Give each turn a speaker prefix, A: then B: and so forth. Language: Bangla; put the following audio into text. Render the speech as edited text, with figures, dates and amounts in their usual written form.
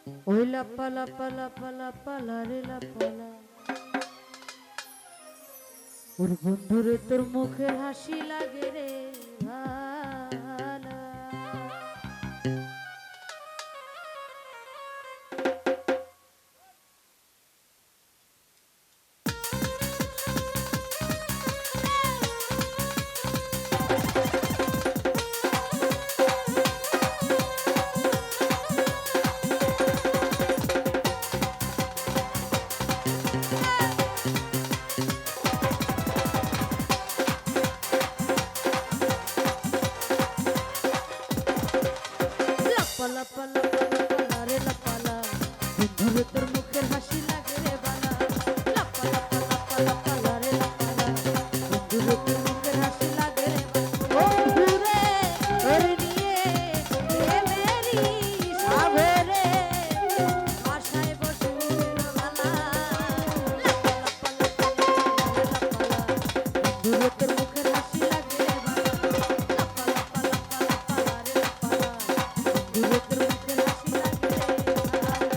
A: ওই লাপা লাপা লাপা লাপা লারে লাপালা, ওর বন্ধুরে তোর মুখের হাসি লাগে রে ভালা। লাপা লাপা লাপা লাপা লারে লাপালা, বন্ধুরে তোর মুখের হাসি লাগে রে বালা। লাপা লাপা লাপা লাপা লারে লাপালা, বন্ধুরে তোর মুখের হাসি লাগে রে বালা। বন্ধুরে তোর নিয়ে এ মেরি সাগরে আশায় বসে বালা। লাপা লাপা লাপা লাপা লারে লাপালা, বন্ধুরে তোর মুখের হাসি লাগে রে বালা। লাপা লাপা লাপা লাপা লারে লাপালা, বন্ধুরে তোর মুখের হাসি লাগে রে বালা।